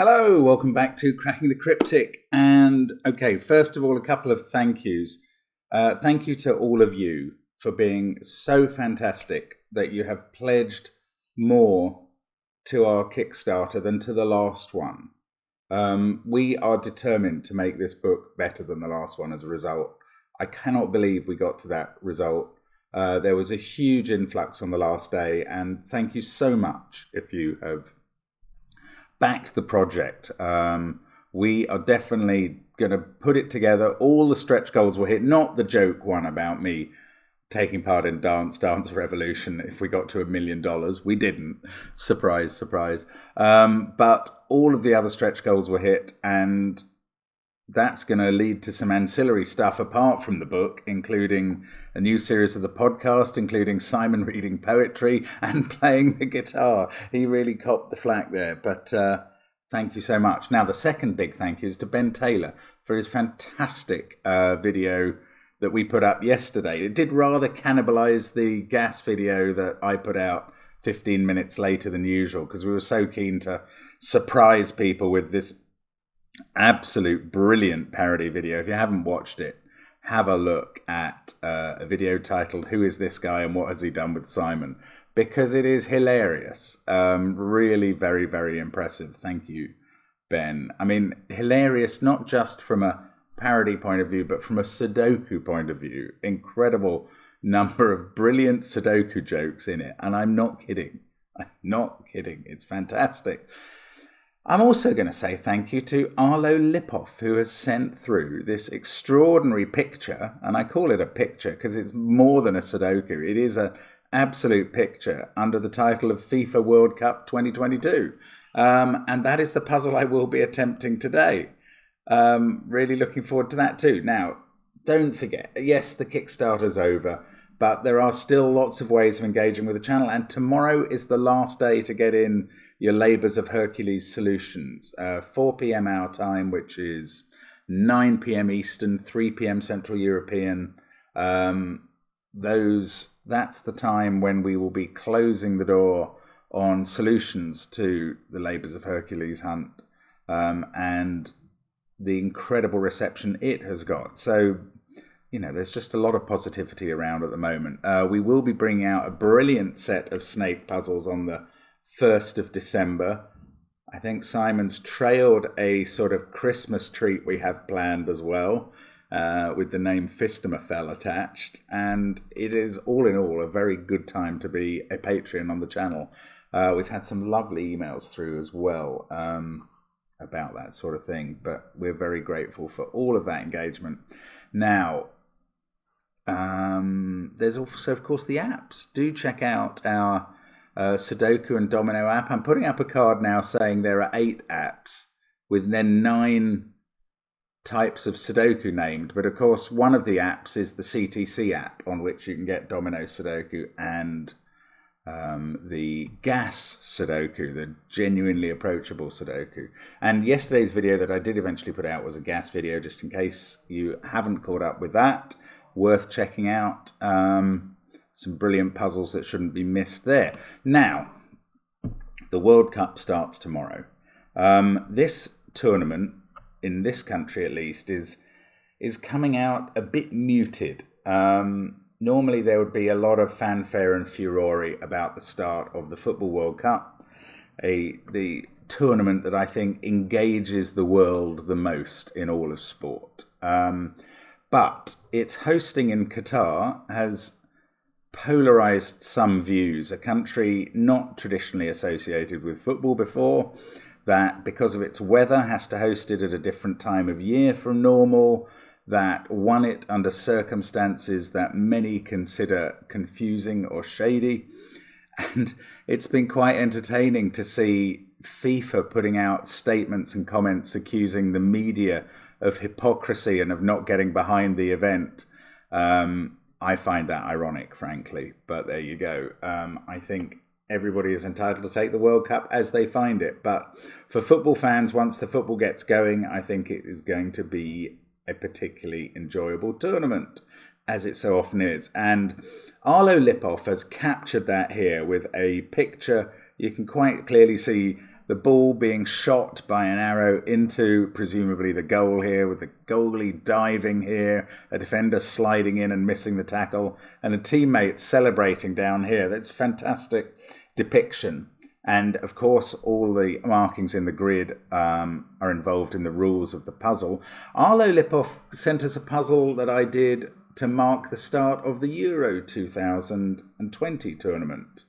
Hello, welcome back to Cracking the Cryptic. And okay, first of all, a couple of thank yous. Thank you to all of you for being so fantastic that you have pledged more to our Kickstarter than to the last one. We are determined to make this book better than the last one as a result. I cannot believe we got to that result. There was a huge influx on the last day, and thank you so much if you have backed the project. We are definitely going to put it together. All the stretch goals were hit, not the joke one about me taking part in Dance Revolution if we got to $1 million. We didn't. Surprise, surprise. But all of the other stretch goals were hit, and that's going to lead to some ancillary stuff apart from the book, including a new series of the podcast, including Simon reading poetry and playing the guitar. He really copped the flack there, but thank you so much. Now, the second big thank you is to Ben Taylor for his fantastic video that we put up yesterday. It did rather cannibalize the gas video that I put out 15 minutes later than usual because we were so keen to surprise people with this absolute brilliant parody video. If you haven't watched it, have a look at a video titled "Who is this guy and what has he done with Simon?" because it is hilarious. Really very, very impressive. Thank you, Ben. I mean, hilarious not just from a parody point of view, but from a Sudoku point of view. Incredible number of brilliant Sudoku jokes in it, and I'm not kidding. I'm not kidding. It's fantastic. I'm also going to say thank you to Arlo Lipoff, who has sent through this extraordinary picture, and I call it a picture because it's more than a Sudoku. It is an absolute picture under the title of FIFA World Cup 2022, and that is the puzzle I will be attempting today. Really looking forward to that too. Now, don't forget, yes, the Kickstarter's over, but there are still lots of ways of engaging with the channel, and tomorrow is the last day to get in your Labours of Hercules solutions. 4 p.m. our time, which is 9 p.m. Eastern, 3 p.m. Central European. That's the time when we will be closing the door on solutions to the Labours of Hercules hunt and the incredible reception it has got. So, you know, there's just a lot of positivity around at the moment. We will be bringing out a brilliant set of snake puzzles on the 1st of December. I think Simon's trailed a sort of Christmas treat we have planned as well, with the name Fistamafel attached. And it is, all in all, a very good time to be a Patreon on the channel. We've had some lovely emails through as well about that sort of thing, but we're very grateful for all of that engagement. Now, there's also, of course, the apps. Do check out our Sudoku and Domino app. I'm putting up a card now saying there are 8 apps with then 9 types of Sudoku named, but of course one of the apps is the CTC app on which you can get Domino Sudoku and the gas Sudoku, the genuinely approachable Sudoku. And yesterday's video that I did eventually put out was a gas video, just in case you haven't caught up with that. Worth checking out. Some brilliant puzzles that shouldn't be missed there. Now, the World Cup starts tomorrow. This tournament, in this country at least, is coming out a bit muted. Normally there would be a lot of fanfare and furore about the start of the Football World Cup, the tournament that I think engages the world the most in all of sport. But its hosting in Qatar has polarized some views. A country not traditionally associated with football before, that because of its weather has to host it at a different time of year from normal, that won it under circumstances that many consider confusing or shady. And it's been quite entertaining to see FIFA putting out statements and comments accusing the media of hypocrisy and of not getting behind the event. I find that ironic, frankly, but there you go. I think everybody is entitled to take the World Cup as they find it. But for football fans, once the football gets going, I think it is going to be a particularly enjoyable tournament, as it so often is. And Arlo Lipoff has captured that here with a picture. You can quite clearly see the ball being shot by an arrow into presumably the goal here, with the goalie diving here, a defender sliding in and missing the tackle, and a teammate celebrating down here. That's fantastic depiction. And of course, all the markings in the grid are involved in the rules of the puzzle. Arlo Lipov sent us a puzzle that I did to mark the start of the Euro 2020 tournament,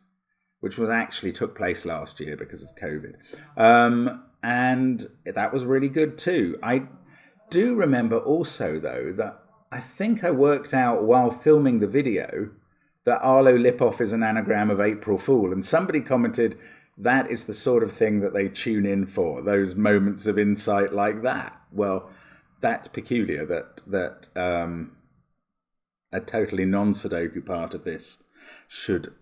which was actually took place last year because of COVID. And that was really good too. I do remember also, though, that I think I worked out while filming the video that Arlo Lipov is an anagram of April Fool. And somebody commented, that is the sort of thing that they tune in for, those moments of insight like that. Well, that's peculiar that a totally non-Sudoku part of this should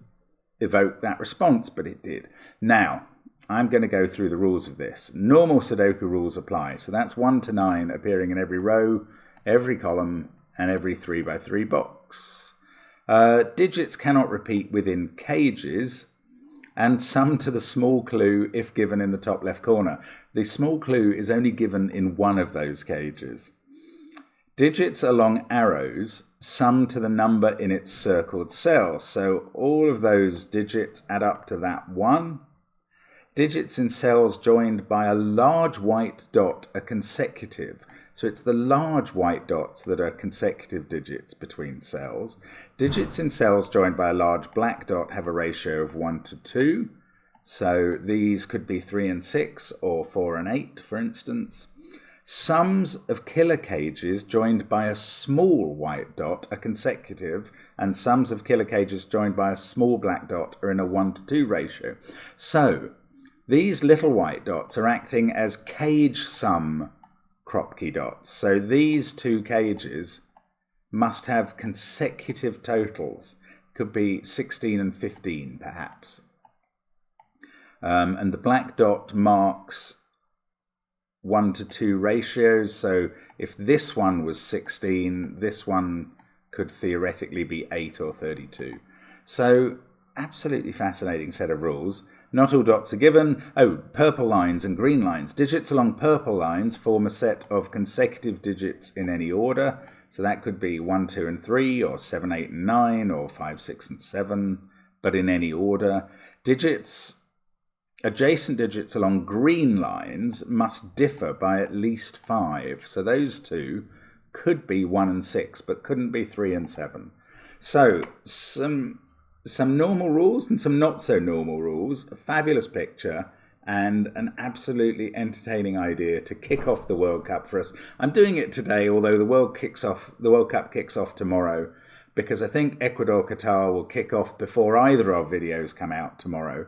evoke that response, but it did. Now, I'm going to go through the rules of this. Normal Sudoku rules apply. So that's 1 to 9 appearing in every row, every column, and every 3x3 box. Digits cannot repeat within cages, and sum to the small clue if given in the top left corner. The small clue is only given in one of those cages. Digits along arrows sum to the number in its circled cell. So all of those digits add up to that 1. Digits in cells joined by a large white dot are consecutive. So it's the large white dots that are consecutive digits between cells. Digits in cells joined by a large black dot have a ratio of 1 to 2. So these could be 3 and 6 or 4 and 8, for instance. Sums of killer cages joined by a small white dot are consecutive, and sums of killer cages joined by a small black dot are in a 1 to 2 ratio. So these little white dots are acting as cage sum Kropki dots. So these two cages must have consecutive totals. Could be 16 and 15 perhaps. And the black dot marks 1 to 2 ratios. So if this one was 16, this one could theoretically be 8 or 32. So absolutely fascinating set of rules. Not all dots are given. Oh, purple lines and green lines. Digits along purple lines form a set of consecutive digits in any order. So that could be 1, 2, and 3, or 7, 8, and 9, or 5, 6, and 7, but in any order. Adjacent digits along green lines must differ by at least 5. So those two could be 1 and 6, but couldn't be 3 and 7. So some normal rules and some not so normal rules, a fabulous picture, and an absolutely entertaining idea to kick off the World Cup for us. I'm doing it today, although the World Cup kicks off tomorrow, because I think Ecuador-Qatar will kick off before either of our videos come out tomorrow.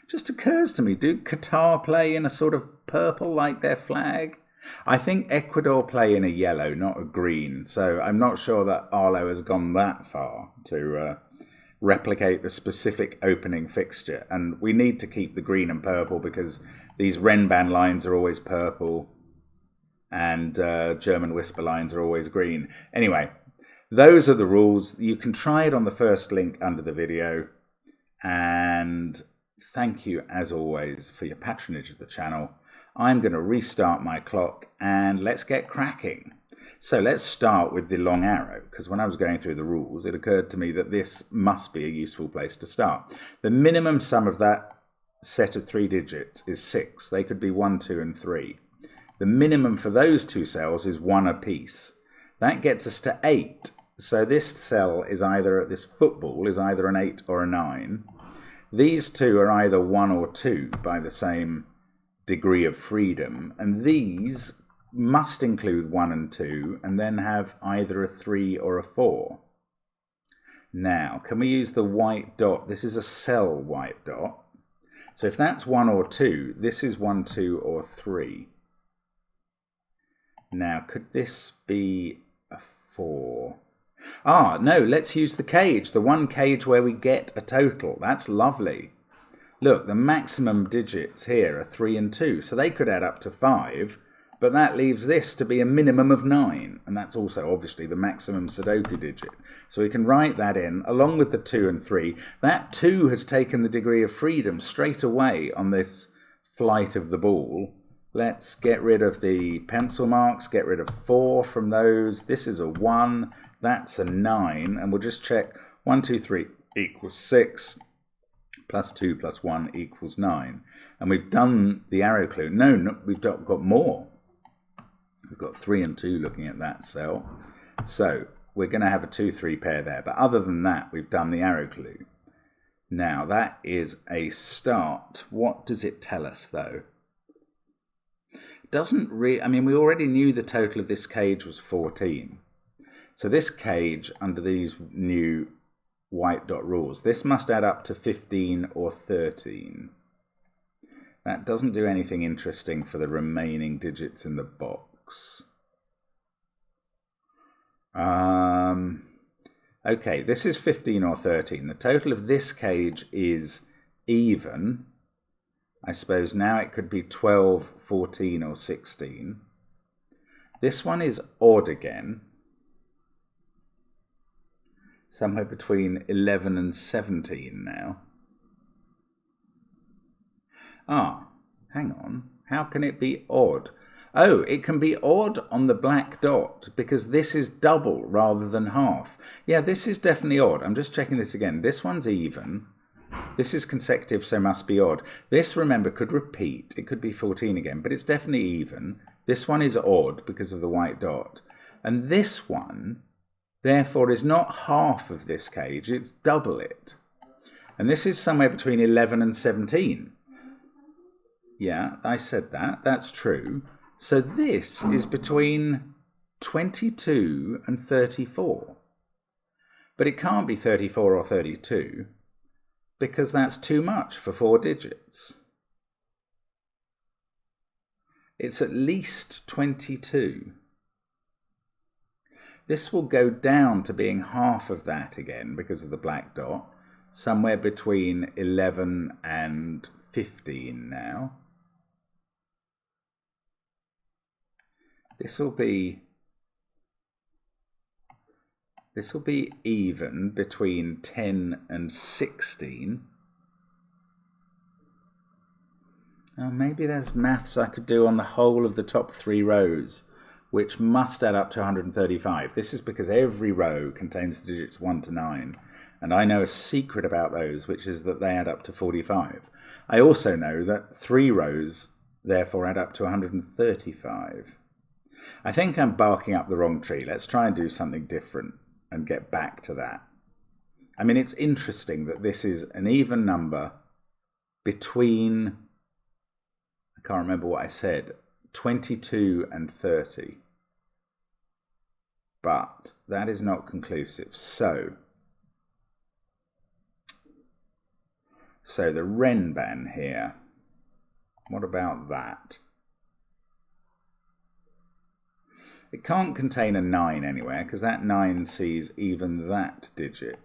Just occurs to me, do Qatar play in a sort of purple like their flag? I think Ecuador play in a yellow, not a green, so I'm not sure that Arlo has gone that far to replicate the specific opening fixture. And we need to keep the green and purple because these Renban lines are always purple and German whisper lines are always green. Anyway, those are the rules. You can try it on the first link under the video. And thank you, as always, for your patronage of the channel. I'm going to restart my clock and let's get cracking. So let's start with the long arrow, because when I was going through the rules, it occurred to me that this must be a useful place to start. The minimum sum of that set of 3 digits is 6. They could be 1, 2, and 3. The minimum for those two cells is 1 apiece. That gets us to 8. So this cell is this football is either an 8 or a 9. These two are either 1 or 2 by the same degree of freedom, and these must include 1 and 2 and then have either a 3 or a 4. Now, can we use the white dot? This is a cell white dot. So if that's 1 or 2, this is 1, 2, or 3. Now, could this be a 4? No, let's use the cage, the one cage where we get a total. That's lovely. Look, the maximum digits here are 3 and 2, so they could add up to 5. But that leaves this to be a minimum of 9, and that's also obviously the maximum Sudoku digit. So we can write that in, along with the 2 and 3. That 2 has taken the degree of freedom straight away on this flight of the ball, let's get rid of the pencil marks, get rid of 4 from those. This is a 1, that's a 9, and we'll just check 1, 2, 3 equals 6, plus 2 plus 1 equals 9. And we've done the arrow clue. No, we've got more. We've got 3 and 2 looking at that cell. So we're going to have a 2, 3 pair there. But other than that, we've done the arrow clue. Now, that is a start. What does it tell us, though? Doesn't really, I mean, we already knew the total of this cage was 14. So this cage, under these new white dot rules, this must add up to 15 or 13. That doesn't do anything interesting for the remaining digits in the box. Okay, this is 15 or 13. The total of this cage is even. I suppose now it could be 12, 14 or 16. This one is odd again. Somewhere between 11 and 17 now. Ah, hang on. How can it be odd? Oh, it can be odd on the black dot because this is double rather than half. Yeah, this is definitely odd. I'm just checking this again. This one's even. This is consecutive, so must be odd. This, remember, could repeat. It could be 14 again, but it's definitely even. This one is odd because of the white dot. And this one, therefore, is not half of this cage. It's double it. And this is somewhere between 11 and 17. Yeah, I said that. That's true. So this is between 22 and 34. But it can't be 34 or 32 because that's too much for 4 digits. It's at least 22. This will go down to being half of that again because of the black dot, somewhere between 11 and 15 now. This will be even between 10 and 16. Oh, maybe there's maths I could do on the whole of the top 3 rows, which must add up to 135. This is because every row contains the digits 1 to 9. And I know a secret about those, which is that they add up to 45. I also know that 3 rows therefore add up to 135. I think I'm barking up the wrong tree. Let's try and do something different and get back to that. I mean, it's interesting that this is an even number between, I can't remember what I said, 22 and 30. But that is not conclusive. So the Renban here, what about that? It can't contain a 9 anywhere because that 9 sees even that digit.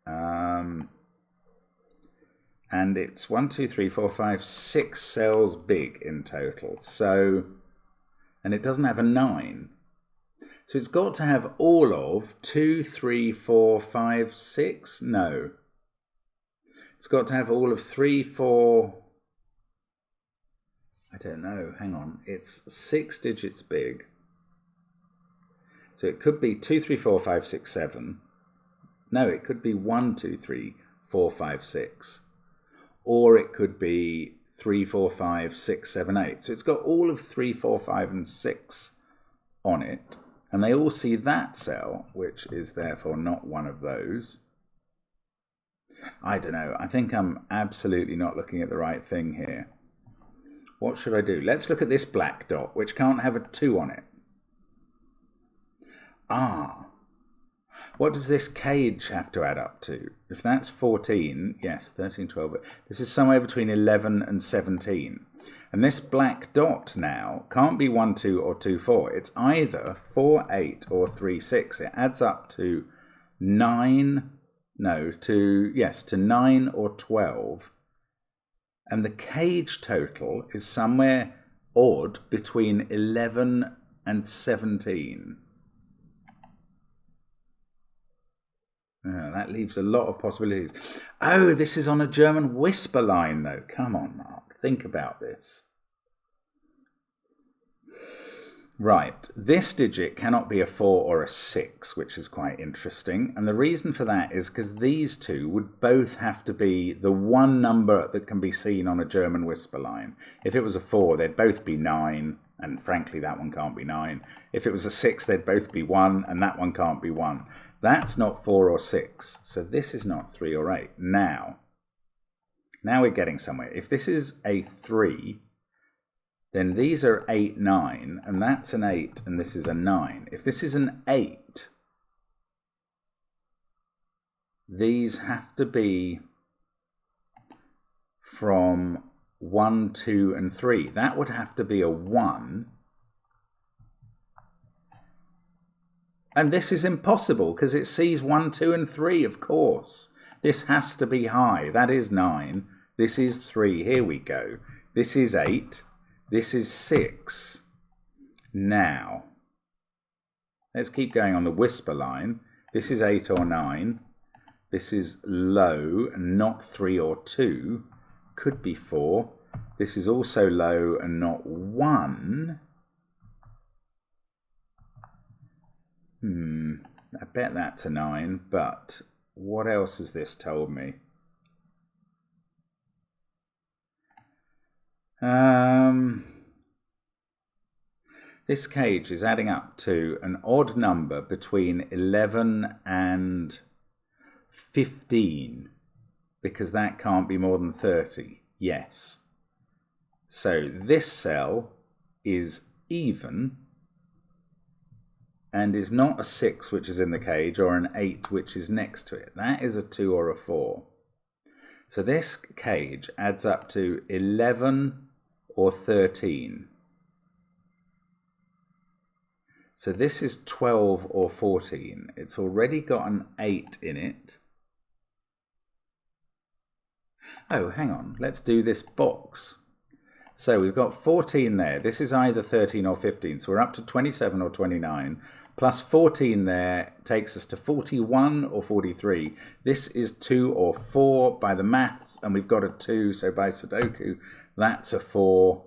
And it's 1, 2, 3, 4, 5, 6 cells big in total. So, and it doesn't have a 9. So it's got to have all of 2, 3, 4, 5, 6? No. It's got to have all of 3, 4, I don't know, hang on. It's 6 digits big. So it could be 2, 3, 4, 5, 6, 7. No, it could be 1, 2, 3, 4, 5, 6. Or it could be 3, 4, 5, 6, 7, 8. So it's got all of 3, 4, 5, and 6 on it. And they all see that cell, which is therefore not one of those. I don't know. I think I'm absolutely not looking at the right thing here. What should I do? Let's look at this black dot, which can't have a 2 on it. Ah, what does this cage have to add up to? If that's 14, yes, 13, 12, this is somewhere between 11 and 17. And this black dot now can't be 1, 2 or 2, 4. It's either 4, 8 or 3, 6. It adds up to 9, to 9 or 12. And the cage total is somewhere odd between 11 and 17. That leaves a lot of possibilities. Oh, this is on a German whisper line, though. Come on, Mark. Think about this. Right, this digit cannot be a 4 or a 6, which is quite interesting. And the reason for that is because these two would both have to be the one number that can be seen on a German whisper line. If it was a 4, they'd both be 9, and frankly, that one can't be 9. If it was a 6, they'd both be 1, and that one can't be 1. That's not 4 or 6, so this is not 3 or 8. Now we're getting somewhere. If this is a 3, then these are 8, 9, and that's an 8, and this is a 9. If this is an 8, these have to be from 1, 2, and 3. That would have to be a 1. And this is impossible because it sees 1, 2, and 3, of course. This has to be high. That is 9. This is 3. Here we go. This is 8. This is 6. Now, let's keep going on the whisper line. This is 8 or 9. This is low, and not 3 or 2. Could be 4. This is also low and not 1. I bet that's a 9, but what else has this told me? This cage is adding up to an odd number between 11 and 15, because that can't be more than 30. Yes. So this cell is even and is not a 6, which is in the cage, or an 8, which is next to it. That is a 2 or a 4. So this cage adds up to 11 or 13. So this is 12 or 14. It's already got an 8 in it. Oh, hang on. Let's do this box. So we've got 14 there. This is either 13 or 15. So we're up to 27 or 29. Plus 14 there takes us to 41 or 43. This is 2 or 4 by the maths, and we've got a 2, so by sudoku, that's a 4.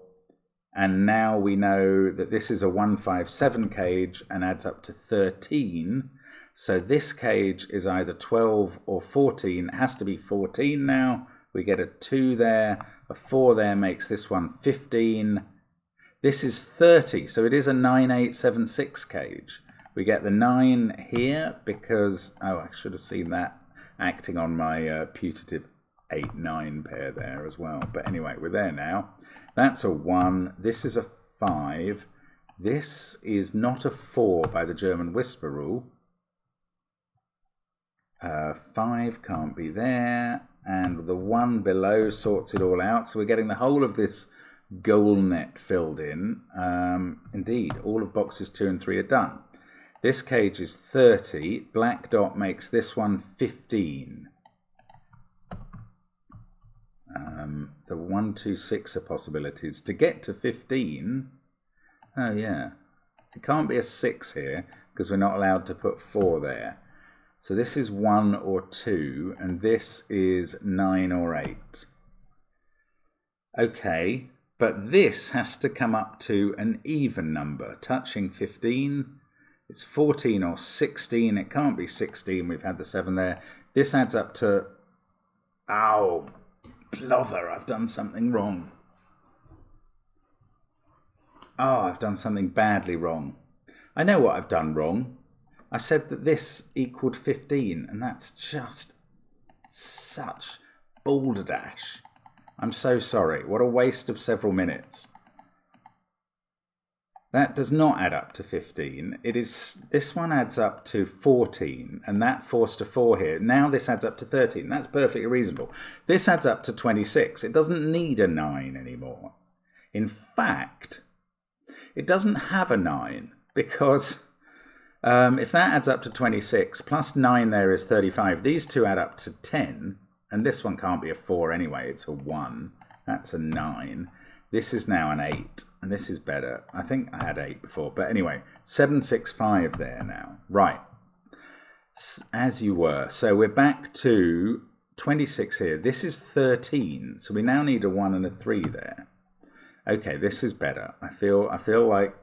And now we know that this is a 157 cage and adds up to 13. So this cage is either 12 or 14. It has to be 14 now. We get a 2 there. A 4 there makes this one 15. This is 30, so it is a 9876 cage. We get the 9 here because, oh, I should have seen that acting on my putative 8-9 pair there as well. But anyway, we're there now. That's a 1. This is a 5. This is not a 4 by the German whisper rule. 5 can't be there. And the 1 below sorts it all out. So we're getting the whole of this goal net filled in. Indeed, all of boxes 2 and 3 are done. This cage is 30. Black dot makes this one 15. The 1, 2, 6 are possibilities. To get to 15, oh yeah, it can't be a 6 here because we're not allowed to put 4 there. So this is 1 or 2, and this is 9 or 8. Okay, but this has to come up to an even number, touching 15. It's 14 or 16. It can't be 16. We've had the 7 there. This adds up to... Ow, blather, I've done something wrong. Oh, I've done something badly wrong. I know what I've done wrong. I said that this equaled 15, and that's just such balderdash. I'm so sorry. What a waste of several minutes. That does not add up to 15. This one adds up to 14, and that forced a 4 here. Now this adds up to 13. That's perfectly reasonable. This adds up to 26. It doesn't need a 9 anymore. In fact, it doesn't have a 9 because... if that adds up to 26, plus 9 there is 35. These two add up to 10, and this one can't be a 4 anyway. It's a 1. That's a 9. This is now an 8, and this is better. I think I had 8 before, but anyway, 765 there now. Right, as you were. So we're back to 26 here. This is 13, so we now need a 1 and a 3 there. Okay, this is better. I feel like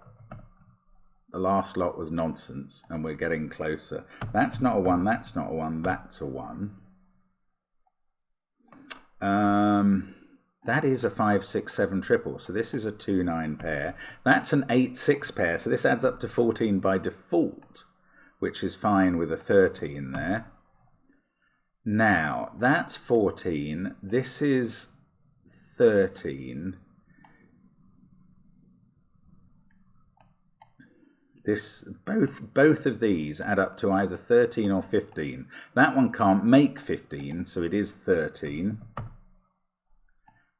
the last lot was nonsense, and we're getting closer. That's not a 1, that's not a 1, that's a 1. That is a 5, 6, 7 triple, so this is a 2, 9 pair. That's an 8, 6 pair, so this adds up to 14 by default, which is fine with a 13 there. Now, that's 14, this is 13. This both of these add up to either 13 or 15. That one can't make 15, so it is 13.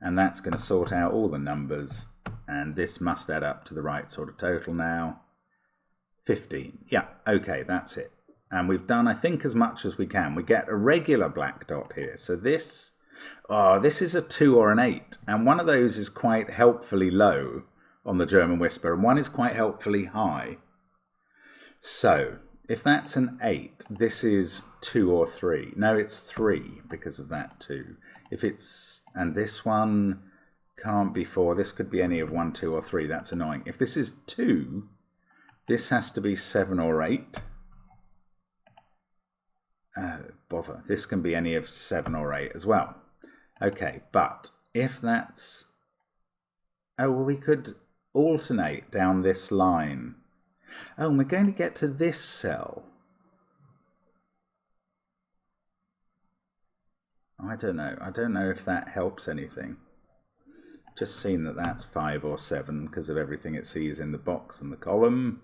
And that's going to sort out all the numbers, and this must add up to the right sort of total now. 15. Yeah, okay, that's it. And we've done, I think, as much as we can. We get a regular black dot here. So this is a 2 or an 8. And one of those is quite helpfully low on the German Whisper, and one is quite helpfully high. So if that's an 8, this is 2 or 3. No, it's 3 because of that 2. If it's, and this one can't be 4. This could be any of 1, 2, or 3. That's annoying. If this is 2, this has to be 7 or 8. Bother. This can be any of 7 or 8 as well. Okay, but if that's... Oh, well, we could alternate down this line. Oh, and we're going to get to this cell. I don't know. I don't know if that helps anything. Just seen that that's 5 or 7 because of everything it sees in the box and the column.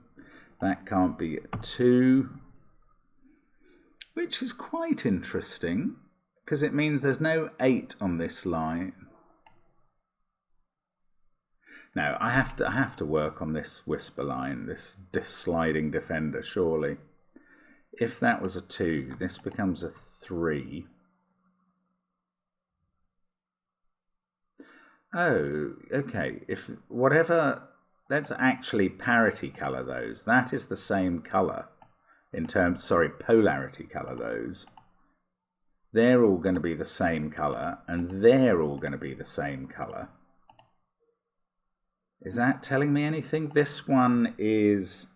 That can't be 2. Which is quite interesting, because it means there's no 8 on this line. Now, I have to work on this whisper line, this sliding defender, surely. If that was a 2, this becomes a 3. Oh, okay. If whatever, let's actually parity color those. That is the same color. In terms, sorry, polarity color those. They're all going to be the same color, and they're all going to be the same color. Is that telling me anything? This one is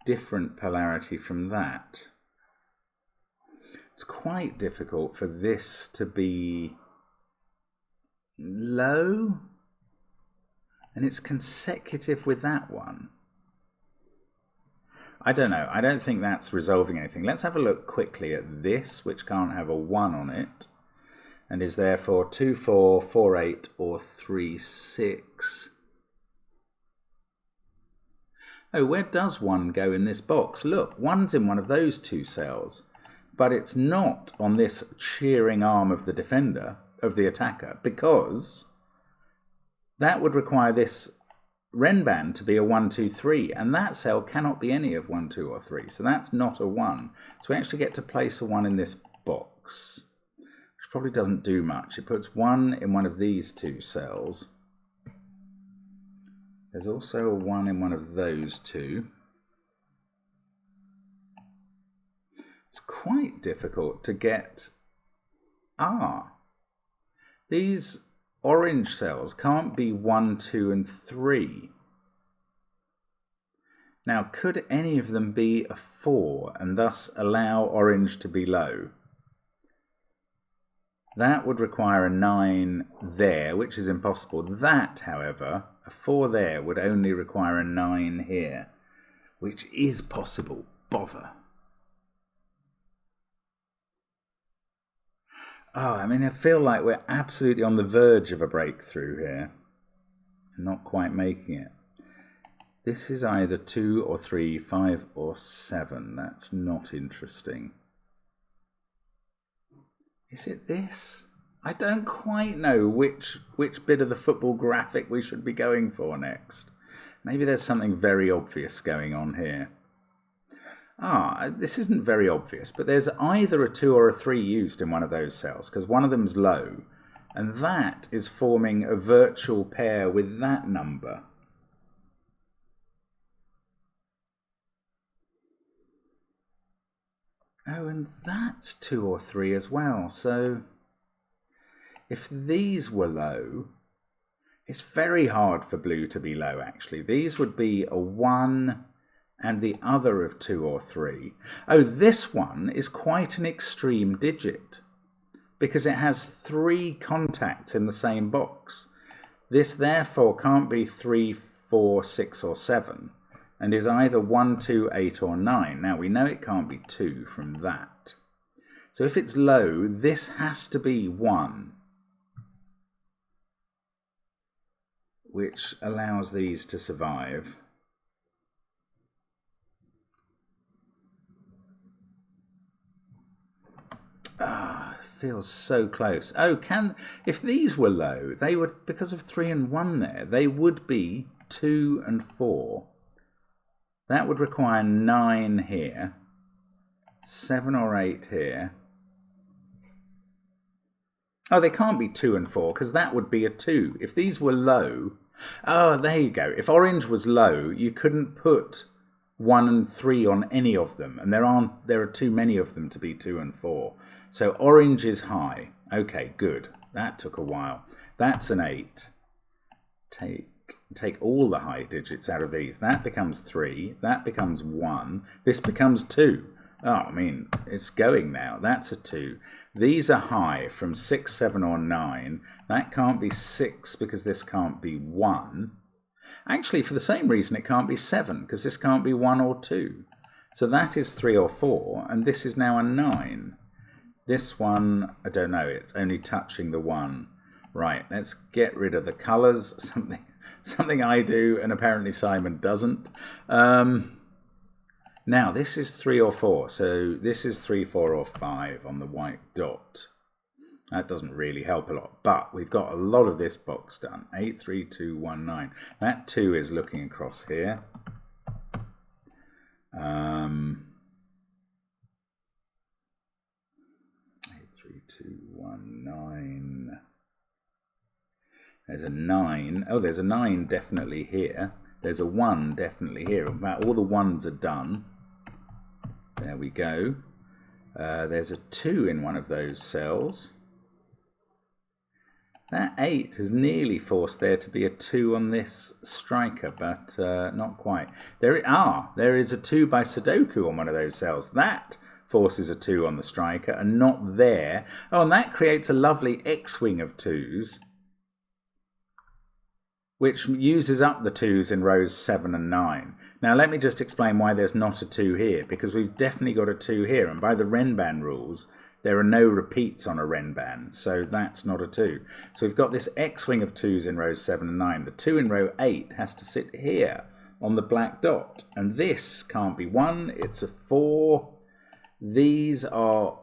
different polarity from that. It's quite difficult for this to be low, and it's consecutive with that one. I don't know. I don't think that's resolving anything. Let's have a look quickly at this, which can't have a 1 on it, and is therefore 2, 4, 4, 8, or 3, 6. Oh, where does 1 go in this box? Look, 1's in one of those 2 cells, but it's not on this cheering arm of the defender, of the attacker, because that would require this Renban to be a 1, 2, 3, and that cell cannot be any of 1, 2, or 3, so that's not a 1. So we actually get to place a 1 in this box, which probably doesn't do much. It puts 1 in one of these 2 cells. There's also a 1 in one of those 2. It's quite difficult to get... these orange cells can't be 1, 2, and 3. Now, could any of them be a 4 and thus allow orange to be low? That would require a 9 there, which is impossible. That, however, a 4 there would only require a 9 here, which is possible. Bother. Oh, I mean, I feel like we're absolutely on the verge of a breakthrough here and not quite making it. This is either 2 or 3, 5 or 7. That's not interesting. Is it this? I don't quite know which bit of the football graphic we should be going for next. Maybe there's something very obvious going on here. This isn't very obvious, but there's either a 2 or a 3 used in one of those cells, because one of them's low, and that is forming a virtual pair with that number. Oh, and that's 2 or 3 as well. So if these were low, it's very hard for blue to be low, actually. These would be a 1 and the other of 2 or 3. Oh, this one is quite an extreme digit because it has 3 contacts in the same box. This therefore can't be 3, 4, 6 or 7 and is either 1, 2, 8 or 9. Now we know it can't be 2 from that. So if it's low, this has to be 1, which allows these to survive. Ah, it feels so close. Oh, if these were low, they would, because of 3 and 1 there, they would be 2 and 4. That would require 9 here, 7 or 8 here. Oh, they can't be 2 and 4 because that would be a 2. If these were low, oh, there you go. If orange was low, you couldn't put 1 and 3 on any of them, and there are too many of them to be 2 and 4. So orange is high. Okay, good. That took a while. That's an 8. Take all the high digits out of these. That becomes 3. That becomes 1. This becomes 2. Oh, I mean, it's going now. That's a 2. These are high from 6, 7 or 9. That can't be 6 because this can't be 1. Actually, for the same reason, it can't be 7 because this can't be 1 or 2. So that is 3 or 4, and this is now a 9. This one, I don't know, it's only touching the 1. Right, let's get rid of the colours. Something I do, and apparently Simon doesn't. Now, this is 3 or 4, so this is 3, 4 or 5 on the white dot. That doesn't really help a lot, but we've got a lot of this box done. 8, 3, 2, 1, 9. That 2 is looking across here. 8, 3, 2, 1, 9. There's a 9. Oh, there's a 9 definitely here. There's a 1 definitely here. In fact, all the 1s are done. There we go. There's a 2 in one of those cells. That 8 has nearly forced there to be a 2 on this striker, but not quite. There is a 2 by Sudoku on one of those cells. That forces a 2 on the striker and not there. Oh, and that creates a lovely X-wing of 2s, which uses up the 2s in rows 7 and 9. Now let me just explain why there's not a 2 here, because we've definitely got a 2 here, and by the Renban rules, there are no repeats on a Renban, so that's not a 2. So we've got this X-wing of 2s in rows 7 and 9. The 2 in row 8 has to sit here on the black dot, and this can't be 1, it's a 4. These are,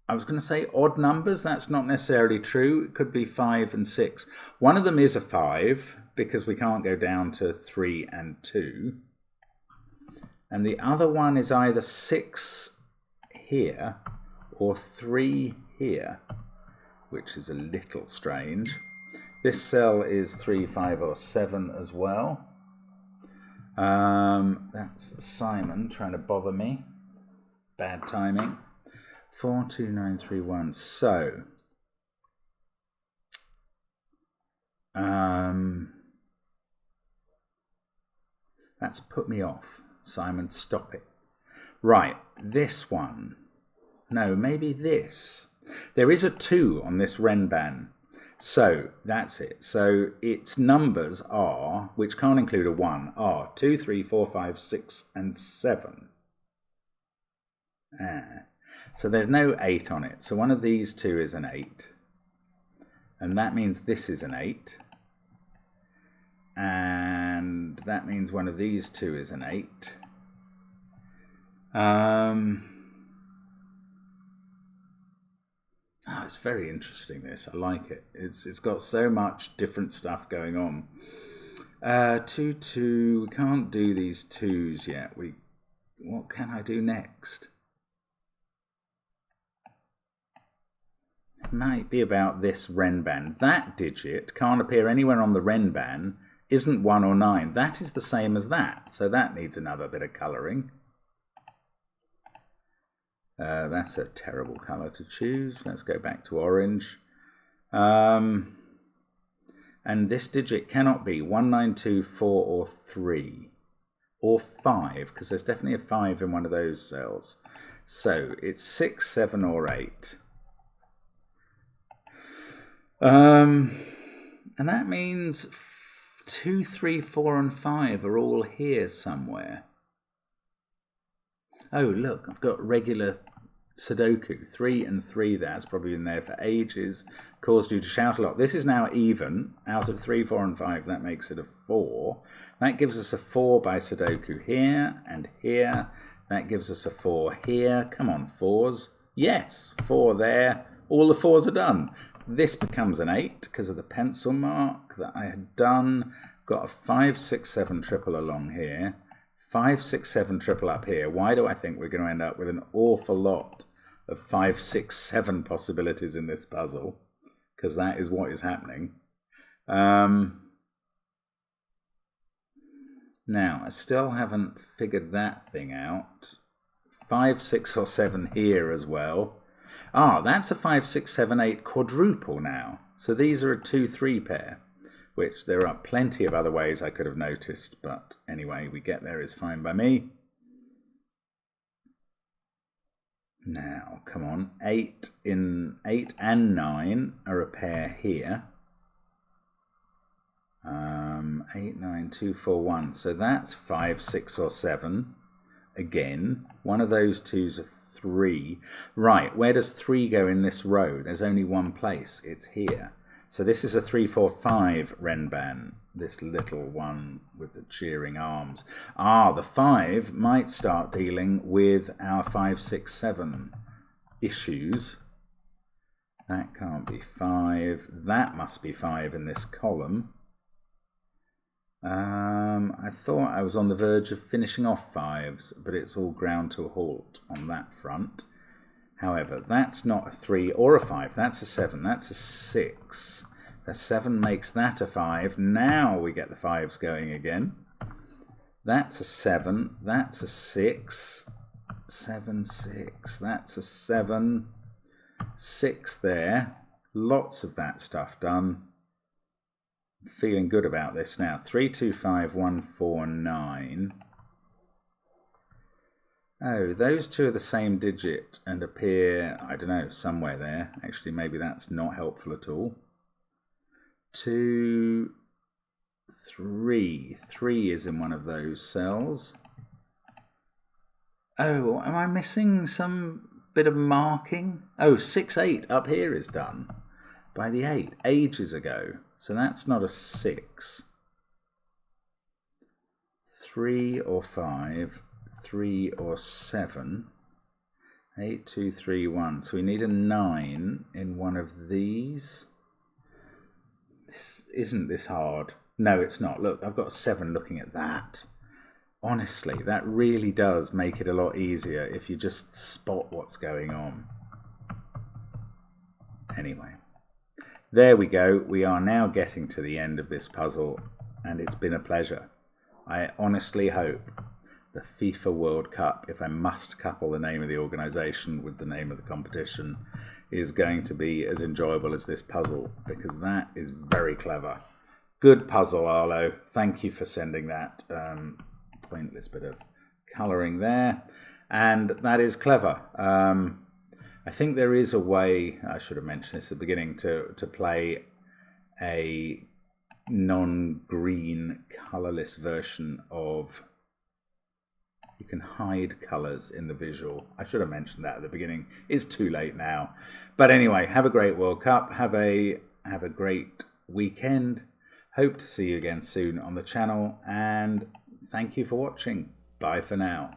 I was going to say odd numbers, that's not necessarily true. It could be 5 and 6. One of them is a 5, because we can't go down to 3 and 2. And the other one is either 6 here or 3 here, which is a little strange. This cell is 3, 5 or 7 as well. That's Simon trying to bother me. Bad timing. 4, 2, 9, 3, 1. So that's put me off. Simon, stop it. Right, this one. No, maybe this. There is a 2 on this Renban. So that's it. So its numbers are, which can't include a 1, are 2, 3, 4, 5, 6 and 7. So there's no 8 on it. So one of these 2 is an 8. And that means this is an 8. And that means one of these 2 is an 8. Oh, it's very interesting, this. I like it. It's got so much different stuff going on. 2, 2. We can't do these 2s yet. What can I do next? It might be about this Renban. That digit can't appear anywhere on the Renban. Isn't 1 or 9. That is the same as that. So that needs another bit of colouring. That's a terrible colour to choose. Let's go back to orange. And this digit cannot be 1, 9, 2, 4 or 3 or 5, because there's definitely a 5 in one of those cells. So it's 6, 7 or 8. And that means 2, 3, 4 and 5 are all here somewhere. Oh, look, I've got regular sudoku. 3 and 3 there. It's probably been there for ages. Caused you to shout a lot. This is now even. Out of 3, 4 and 5, that makes it a 4. That gives us a 4 by sudoku here and here. That gives us a 4 here. Come on, 4s. Yes, 4 there. All the 4s are done. This becomes an 8 because of the pencil mark that I had done. Got a 5, 6, 7 triple along here. 5, 6, 7 triple up here. Why do I think we're going to end up with an awful lot of 5, 6, 7 possibilities in this puzzle? Because that is what is happening. Now, I still haven't figured that thing out. 5, 6 or 7 here as well. Ah, that's a 5, 6, 7, 8 quadruple now. So these are a 2, 3 pair, which there are plenty of other ways I could have noticed. But anyway, we get there is fine by me. Now, come on. 8 and 9 are a pair here. 8, 9, 2, 4, 1. So that's 5, 6 or 7. Again, one of those twos are 3. Right, where does 3 go in this row? There's only one place. It's here. So this is a 3, 4, 5 Renban, this little one with the cheering arms. Ah, the 5 might start dealing with our 5, 6, 7 issues. That can't be 5. That must be 5 in this column. I thought I was on the verge of finishing off 5s, but it's all ground to a halt on that front. However, that's not a 3 or a 5. That's a 7. That's a 6. The 7 makes that a 5. Now we get the 5s going again. That's a 7. That's a 6. 7, 6. That's a 7. 6 there. Lots of that stuff done. Feeling good about this now. 3, 2, 5, 1, 4, 9. Oh, those two are the same digit and appear, I don't know, somewhere there. Actually, maybe that's not helpful at all. 2, 3. 3 is in one of those cells. Oh, am I missing some bit of marking? Oh, 6, 8 up here is done by the 8 ages ago. So that's not a 6. 3 or 5, 3 or 7. 8, 2, 3, 1. So we need a 9 in one of these. Isn't this hard? No, it's not. Look, I've got a 7 looking at that. Honestly, that really does make it a lot easier if you just spot what's going on. Anyway. There we go. We are now getting to the end of this puzzle, and it's been a pleasure. I honestly hope the FIFA World Cup, if I must couple the name of the organisation with the name of the competition, is going to be as enjoyable as this puzzle, because that is very clever. Good puzzle, Arlo. Thank you for sending that pointless bit of colouring there. And that is clever. I think there is a way, I should have mentioned this at the beginning, to play a non-green colourless version of, you can hide colours in the visual. I should have mentioned that at the beginning. It's too late now. But anyway, have a great World Cup. Have a great weekend. Hope to see you again soon on the channel. And thank you for watching. Bye for now.